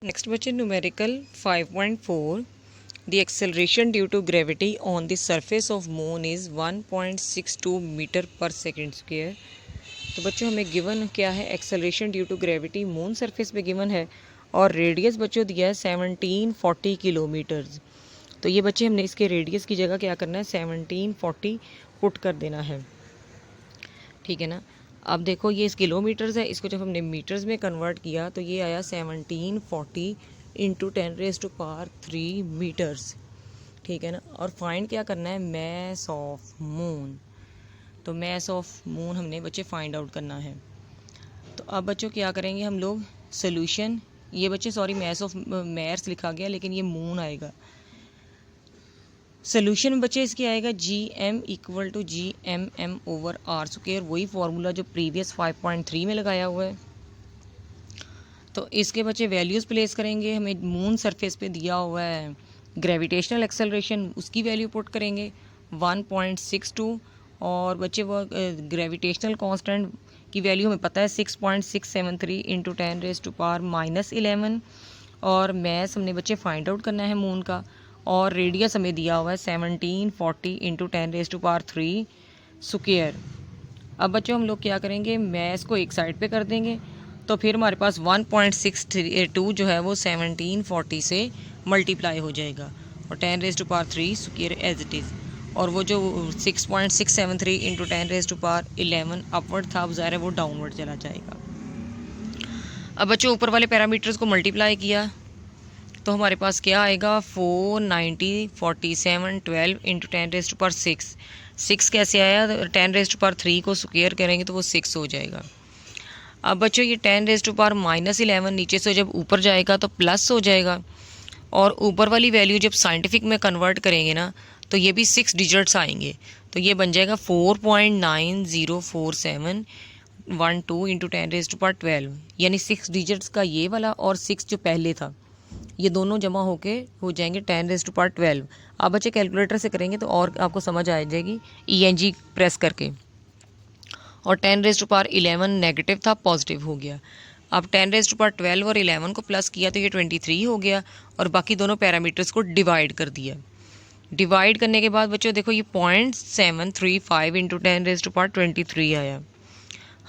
Next बच्चे numerical 5.4 the acceleration due to gravity on the surface of moon is 1.62 metre per second square. तो बच्चों हमें given क्या है, acceleration due to gravity moon surface पे given है और रेडियस बच्चों दिया है 1740 किलोमीटर्स। तो ये बच्चे हमने इसके रेडियस की जगह क्या करना है, 1740 पुट कर देना है, ठीक है ना। अब देखो ये इस किलोमीटर्स है, इसको जब हमने मीटर्स में कन्वर्ट किया तो ये आया 1740 इंटू 10⁻³ मीटर्स, ठीक है ना। और फाइंड क्या करना है, मैस ऑफ मून। तो मैस ऑफ मून हमने बच्चे फाइंड आउट करना है। तो अब बच्चों क्या करेंगे हम लोग, सोल्यूशन, ये बच्चे सॉरी मैस ऑफ मैर्स लिखा गया लेकिन ये मून आएगा। सोल्यूशन बच्चे इसकी आएगा GM इक्वल टू GMM/r², वही फार्मूला जो प्रीवियस 5.3 में लगाया हुआ है। तो इसके बच्चे वैल्यूज़ प्लेस करेंगे, हमें मून सरफेस पे दिया हुआ है ग्रेविटेशनल एक्सेलरेशन, उसकी वैल्यू पुट करेंगे 1.62 और बच्चे वो ग्रेविटेशनल कांस्टेंट की वैल्यू हमें पता है 6.673 इंटू 10⁻⁻11 और मैस हमने बच्चे फाइंड आउट करना है मून का और रेडियस हमें दिया हुआ है 1740 इंटू 10⁻³ अब बच्चों हम लोग क्या करेंगे, मैस को एक साइड पे कर देंगे तो फिर हमारे पास 1.62 जो है वो 1740 से मल्टीप्लाई हो जाएगा और 10⁻³ एज इट इज़, और वो जो 6.673 इंटू 10⁻11 अपवर्ड था, अब ज़ाहिर है वो डाउनवर्ड चला जाएगा। अब बच्चों ऊपर वाले पैरामीटर्स को मल्टीप्लाई किया तो हमारे पास क्या आएगा, 490 47 12 इंटू 10⁻6। 6 कैसे आया, 10⁻³ को स्क्वायर करेंगे तो वो 6 हो जाएगा। अब बच्चों ये 10⁻⁻11 नीचे से जब ऊपर जाएगा तो प्लस हो जाएगा और ऊपर वाली वैल्यू जब साइंटिफिक में कन्वर्ट करेंगे ना तो ये भी 6 डिजिट्स आएंगे, तो ये बन जाएगा 4.904712 इंटू 10⁻12, यानी 6 डिजिट्स का ये वाला और 6 जो पहले था ये दोनों जमा होके हो जाएंगे 10⁻12। आप बच्चे कैलकुलेटर से करेंगे तो और आपको समझ आ जाएगी, ENG प्रेस करके। और 10⁻11 नेगेटिव था, पॉजिटिव हो गया। अब 10⁻12 और 11 को प्लस किया तो ये 23 हो गया और बाकी दोनों पैरामीटर्स को डिवाइड कर दिया। डिवाइड करने के बाद बच्चों देखो ये 0.735 इंटू 10⁻23 आया।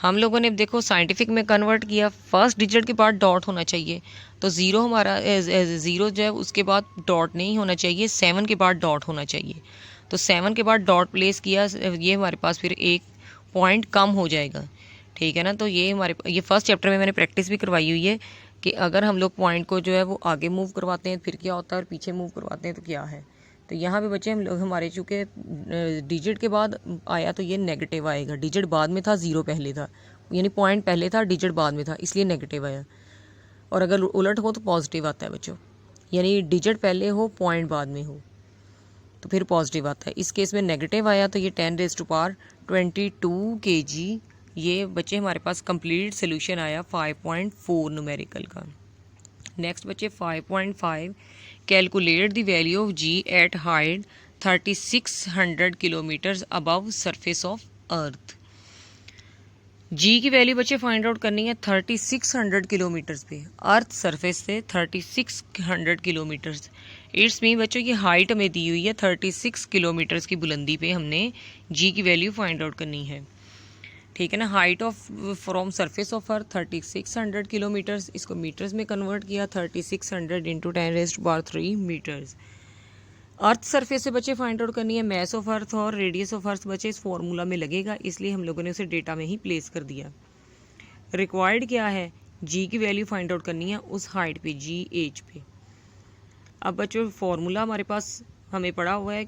हम लोगों ने देखो साइंटिफिक में कन्वर्ट किया, फर्स्ट डिजिट के बाद डॉट होना चाहिए, तो ज़ीरो हमारा ज़ीरो जो है उसके बाद डॉट नहीं होना चाहिए, 7 के बाद डॉट होना चाहिए। तो 7 के बाद डॉट प्लेस किया, ये हमारे पास फिर एक पॉइंट कम हो जाएगा, ठीक है ना। तो ये फर्स्ट चैप्टर में मैंने प्रैक्टिस भी करवाई हुई है कि अगर हम लोग पॉइंट को जो है वो आगे मूव करवाते हैं फिर क्या होता है और पीछे मूव करवाते हैं तो क्या है। तो यहाँ पे बच्चे हम लोग हमारे चूँकि डिजिट के बाद आया तो ये नेगेटिव आएगा, डिजिट बाद में था, ज़ीरो पहले था, यानी पॉइंट पहले था डिजिट बाद में था, इसलिए नेगेटिव आया। और अगर उलट हो तो पॉजिटिव आता है बच्चों, यानी डिजिट पहले हो पॉइंट बाद में हो तो फिर पॉजिटिव आता है। इस केस में नेगेटिव आया तो ये 10⁻22 kg, ये बच्चे हमारे पास कंप्लीट सोल्यूशन आया 5.4 न्यूमेरिकल का। नेक्स्ट बच्चे 5.5 calculate the value of G at height 3600 kilometres above surface of earth. G की वैल्यू बच्चे फाइंड आउट करनी है 3600 किलोमीटर्स पे, अर्थ सरफेस से 3600 किलोमीटर्स। इट्स मीन बच्चों की हाइट हमें दी हुई है 36 किलोमीटर्स की बुलंदी पे हमने G की वैल्यू फाइंड आउट करनी है, ठीक है ना। Height of from surface of earth 3600 kilometres, इसको मीटर्स में कन्वर्ट किया 3600 इंटू 10⁻³ मीटर्स। अर्थ सरफेस से बच्चे फाइंड आउट करनी है मैस ऑफ अर्थ और रेडियस ऑफ अर्थ बच्चे इस फॉर्मूला में लगेगा, इसलिए हम लोगों ने उसे डेटा में ही प्लेस कर दिया। रिक्वायर्ड क्या है, G की वैल्यू फाइंड आउट करनी है उस हाइट पे, GH पे। अब बच्चों फॉर्मूला हमारे पास हमें पड़ा हुआ है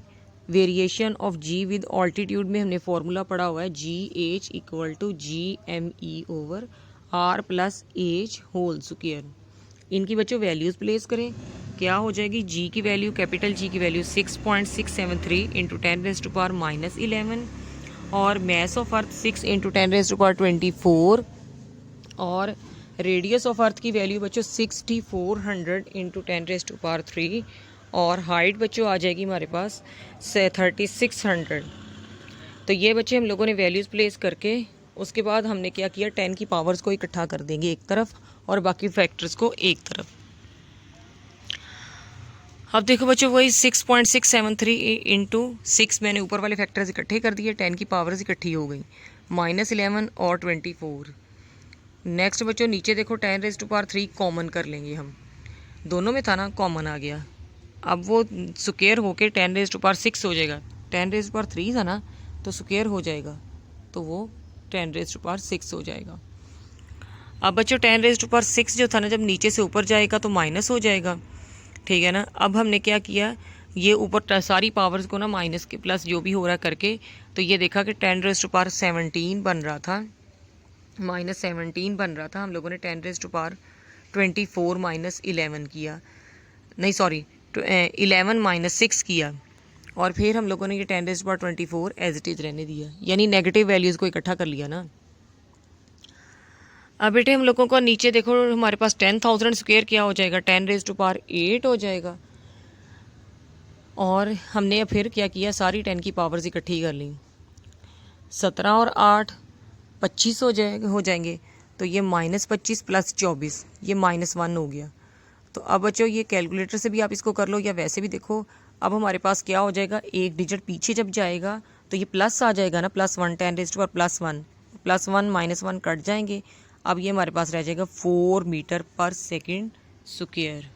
variation of G with altitude में, हमने फॉर्मूला पढ़ा हुआ है GH equal to GME/R+H whole square. इनकी बच्चों वैल्यूज़ प्लेस करें, क्या हो जाएगी, G की वैल्यू, कैपिटल G की वैल्यू 6.673 इंटू 10⁻⁻11 और मैस ऑफ अर्थ 6 इंटू 10⁻24 और रेडियस ऑफ अर्थ की वैल्यू बच्चों 6400 इंटू 10⁻³ और हाइट बच्चों आ जाएगी हमारे पास 3600। तो ये बच्चे हम लोगों ने वैल्यूज़ प्लेस करके उसके बाद हमने क्या किया, 10 की पावर्स को इकट्ठा कर देंगे एक तरफ और बाकी फैक्टर्स को एक तरफ। अब देखो बच्चों वही 6.673 इंटू 6 मैंने ऊपर वाले फैक्टर्स इकट्ठे कर दिए, 10 की पावर्स इकट्ठी हो गई, -11 और 24। नेक्स्ट बच्चों नीचे देखो 10⁻³ कॉमन कर लेंगे हम, दोनों में था ना, कॉमन आ गया। अब वो स्क्वायर होके 10⁻6 हो जाएगा, 10⁻³ था ना तो स्क्वायर हो जाएगा, तो वो 10⁻6 हो जाएगा। अब बच्चों 10⁻6 जो था ना, जब नीचे से ऊपर जाएगा तो माइनस हो जाएगा, ठीक है ना। अब हमने क्या किया, ये ऊपर सारी पावर्स को ना माइनस के प्लस जो भी हो रहा है करके, तो ये देखा कि 10⁻17 बन रहा था, -17 बन रहा था। हम लोगों ने 10⁻24 -11 किया, नहीं सॉरी 11 -6 किया, और फिर हम लोगों ने ये 10⁻24 एज इट इज़ रहने दिया, यानी नेगेटिव वैल्यूज़ को इकट्ठा कर लिया ना। अब बेटे हम लोगों को नीचे देखो, हमारे पास 10,000 स्क्वायर क्या हो जाएगा, 10⁻8 हो जाएगा। और हमने फिर क्या किया, सारी 10 की पावर्स इकट्ठी कर ली, 17 और 8 25 हो जाएंगे, तो ये -25 + 24 ये -1 हो गया। तो अब बच्चों ये कैलकुलेटर से भी आप इसको कर लो या वैसे भी देखो। अब हमारे पास क्या हो जाएगा, एक डिजिट पीछे जब जाएगा तो ये प्लस आ जाएगा ना, +1 10⁻1 +1 -1 कट जाएंगे। अब ये हमारे पास रह जाएगा 4 मीटर पर सेकेंड स्क्वायर।